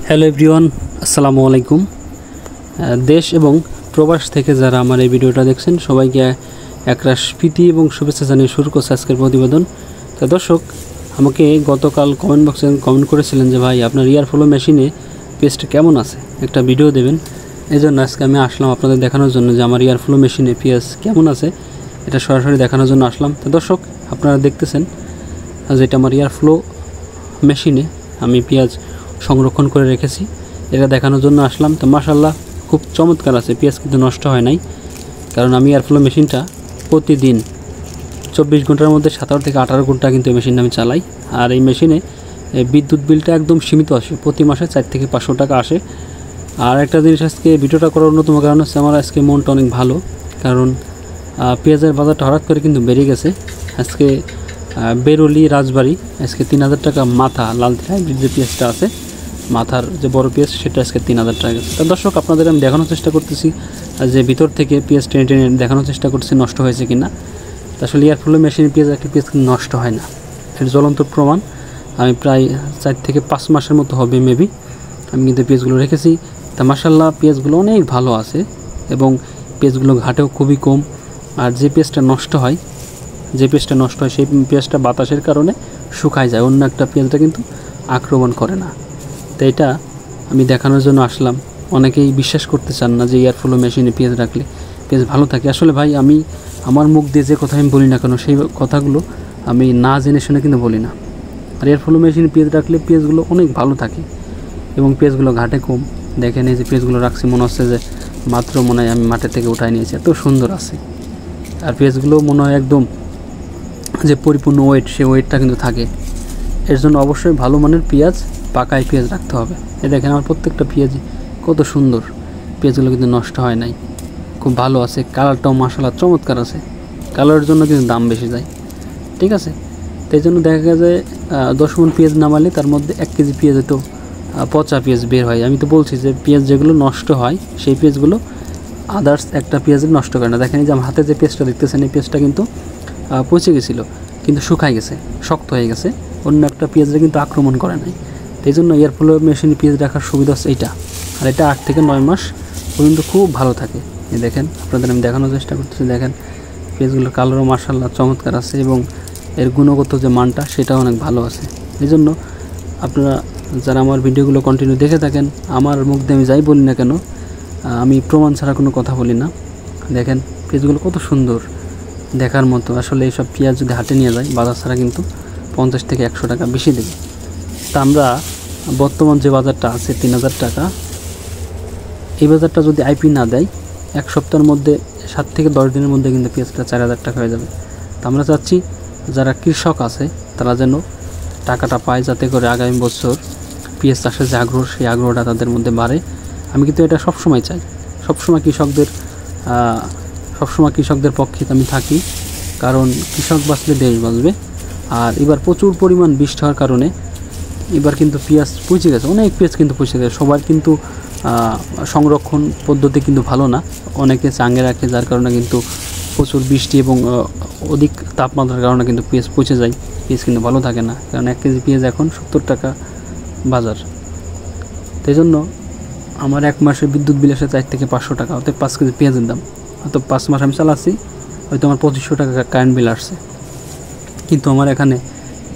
Hello everyone, আসসালামু আলাইকুম। দেশ এবং প্রবাস থেকে যারা আমার এই ভিডিওটা দেখছেন সবাইকে একরাশ প্রীতি এবং শুভেচ্ছা জানিয়ে শুরু করছে আজকের প্রতিবেদন। তো দর্শক, আমাকে গতকাল কমেন্ট বক্সে কমেন্ট করেছিলেন যে ভাই আপনার ইয়ারফ্লো মেশিনে পেস্ট কেমন আছে, একটা ভিডিও দেবেন। এই জন্য আজকে আমি আসলাম আপনাদের দেখানোর জন্য যে আমার ইয়ারফ্লো মেশিনে পেঁয়াজ কেমন আছে এটা সরাসরি দেখানোর জন্য আসলাম। তো দর্শক, আপনারা দেখতেছেন যে এটা আমার ইয়ারফ্লো মেশিনে আমি পেঁয়াজ সংরক্ষণ করে রেখেছি, এটা দেখানোর জন্য আসলাম। তো মাশাআল্লাহ খুব চমৎকার আছে, পেঁয়াজ কিন্তু নষ্ট হয় নাই। কারণ আমি এয়ারফ্লো মেশিনটা প্রতিদিন 24 ঘন্টার মধ্যে 17 থেকে 18 ঘন্টা কিন্তু এই মেশিনটা আমি চালাই। আর এই মেশিনে বিদ্যুৎ বিলটা একদম সীমিত আসে, প্রতি মাসে 4 থেকে 500 টাকা আসে। আর একটা জিনিস, আজকে ভিডিওটা করার অন্যতম কারণ হচ্ছে আমার আজকে মনটা অনেক ভালো, কারণ পেঁয়াজের বাজারটা হঠাৎ করে কিন্তু বেড়ে গেছে। আজকে বেরোলি রাজবাড়ি আজকে 3000 টাকা মাথা, লাল হাইব্রিড যে পেঁয়াজটা আছে মাথার যে বড় পেঁয়াজ সেটা আজকে 3000 টাকা গেছে। তো দর্শক, আপনাদের আমি দেখানোর চেষ্টা করতেছি যে ভিতর থেকে পেঁয়াজ টেনে টেনে দেখানোর চেষ্টা করতেছি নষ্ট হয়েছে কিনা। আসলে এয়ারফ্লো মেশিনের পেঁয়াজ একটা পেঁয়াজ নষ্ট হয় না, এর জ্বলন্ত প্রমাণ। আমি প্রায় 4 থেকে 5 মাসের মতো হবে মেবি আমি কিন্তু পেঁয়াজগুলো রেখেছি। তা মাশাআল্লাহ পেঁয়াজগুলো অনেক ভালো আছে এবং পেঁয়াজগুলো ঘাটেও খুবই কম। আর যে পেঁয়াজটা নষ্ট হয় সেই পেঁয়াজটা বাতাসের কারণে শুকায় যায়, অন্য একটা পেঁয়াজটা কিন্তু আক্রমণ করে না। তো এটা আমি দেখানোর জন্য আসলাম। অনেকেই বিশ্বাস করতে চান না যে এয়ারফ্লো মেশিনে পেঁয়াজ রাখলে পেঁয়াজ ভালো থাকে। আসলে ভাই, আমি আমার মুখ দিয়ে যে কথা আমি বলি না কেন, সেই কথাগুলো আমি না জেনে শুনে কিন্তু বলি না। আর এয়ারফ্লো মেশিনে পেঁয়াজ রাখলে পেঁয়াজগুলো অনেক ভালো থাকে এবং পেঁয়াজগুলো ঘাটে কম। দেখেন এই যে পেঁয়াজগুলো রাখছি, মনে হচ্ছে যে মাত্র মনে হয় আমি মাঠের থেকে উঠাই নিয়েছি, এত সুন্দর আছে। আর পেঁয়াজগুলো মনে হয় একদম যে পরিপূর্ণ ওয়েট, সেই ওয়েটটা কিন্তু থাকে। এর জন্য অবশ্যই ভালো মানের পেঁয়াজ, পাকায় পেঁয়াজ রাখতে হবে। এই দেখেন আমার প্রত্যেকটা পেঁয়াজই কত সুন্দর, পেঁয়াজগুলো কিন্তু নষ্ট হয় নাই, খুব ভালো আছে। কালারটাও মাশাআল্লাহ চমৎকার আছে, কালারের জন্য কিন্তু দাম বেশি যায়, ঠিক আছে। তাই জন্য দেখা যায় 10 মণ পেঁয়াজ নামালে তার মধ্যে 1 কেজি পেঁয়াজ তো পচা পেঁয়াজ বের হয়। আমি তো বলছি যে পেঁয়াজ যেগুলো নষ্ট হয় সেই পেঁয়াজগুলো আদার্স একটা পেঁয়াজ নষ্ট করে না। দেখেন এই যে আমার হাতে যে পেঁয়াজটা দেখতেছেন, এই পেঁয়াজটা কিন্তু পচে গেছিলো, কিন্তু শুকাই গেছে, শক্ত হয়ে গেছে, অন্য একটা পেঁয়াজে কিন্তু আক্রমণ করে নাই। এই জন্য এয়ারফ্লো মেশিনে পেঁয়াজ রাখার সুবিধা হচ্ছে এইটা। আর এটা 8 থেকে 9 মাস পর্যন্ত খুব ভালো থাকে। এই দেখেন, আপনাদের আমি দেখানোর চেষ্টা করতেছি। দেখেন পেঁয়াজগুলোর কালারও মাশাআল্লাহ চমৎকার আছে এবং এর গুণগত যে মানটা সেটাও অনেক ভালো আছে। এই জন্য আপনারা যারা আমার ভিডিওগুলো কন্টিনিউ দেখে থাকেন, আমার মুখ দিয়ে আমি যাই বলি না কেন, আমি প্রমাণ ছাড়া কোনো কথা বলি না। দেখেন পেঁয়াজগুলো কত সুন্দর, দেখার মতো। আসলে এইসব পেঁয়াজ যদি হাটে নিয়ে যায় বাজার ছাড়া কিন্তু 50 থেকে 100 টাকা বেশি দেবে। তা আমরা বর্তমান যে বাজারটা আছে 3000 টাকা, এই বাজারটা যদি আইপি না দেয় 1 সপ্তাহের মধ্যে 7 থেকে 10 দিনের মধ্যে কিন্তু পেঁয়াজটা 4000 টাকা হয়ে যাবে। তো আমরা চাচ্ছি যারা কৃষক আছে তারা যেন টাকাটা পায়, যাতে করে আগামী বছর পেঁয়াজ চাষের যে আগ্রহ, সেই আগ্রহটা তাদের মধ্যে বাড়ে। আমি কিন্তু এটা সবসময় চাই, সবসময় কৃষকদের পক্ষে আমি থাকি, কারণ কৃষক বাঁচলে দেশ বাঁচবে। আর এবার প্রচুর পরিমাণ বৃষ্টি হওয়ার কারণে এবার কিন্তু পেঁয়াজ পচে গেছে, অনেক পেঁয়াজ কিন্তু পচে গেছে। সবার কিন্তু সংরক্ষণ পদ্ধতি কিন্তু ভালো না, অনেকে চাঙে রাখে, যার কারণে কিন্তু প্রচুর বৃষ্টি এবং অধিক তাপমাত্রার কারণে কিন্তু পেঁয়াজ পচে যায়, পেঁয়াজ কিন্তু ভালো থাকে না। কারণ 1 কেজি পেঁয়াজ এখন 70 টাকা বাজার। তাই জন্য আমার 1 মাসের বিদ্যুৎ বিল আসে 4 থেকে 500 টাকা, অর্থাৎ 5 কেজি পেঁয়াজের দাম। হয়তো 5 মাস আমি চালাচ্ছি, হয়তো আমার 2500 টাকা কারেন্ট বিল আসছে, কিন্তু আমার এখানে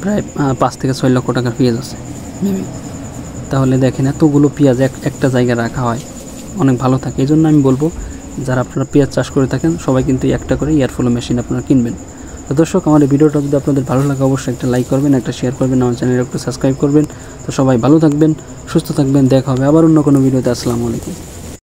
প্রায় 5 থেকে 6 লক্ষ টাকার পেঁয়াজ আছে মেবি। তাহলে দেখেন এতগুলো পেঁয়াজ একটা জায়গায় রাখা হয়, অনেক ভালো থাকে। এই জন্য আমি বলবো যারা আপনারা পেঁয়াজ চাষ করে থাকেন সবাই কিন্তু একটা করে এয়ারফ্লো মেশিন আপনারা কিনবেন। তো দর্শক, আমার এই ভিডিওটা যদি আপনাদের ভালো লাগে অবশ্যই একটা লাইক করবেন, একটা শেয়ার করবেন, আমার চ্যানেলে একটু সাবস্ক্রাইব করবেন। তো সবাই ভালো থাকবেন, সুস্থ থাকবেন, দেখা হবে আবার অন্য কোনো ভিডিওতে। আসসালামু আলাইকুম।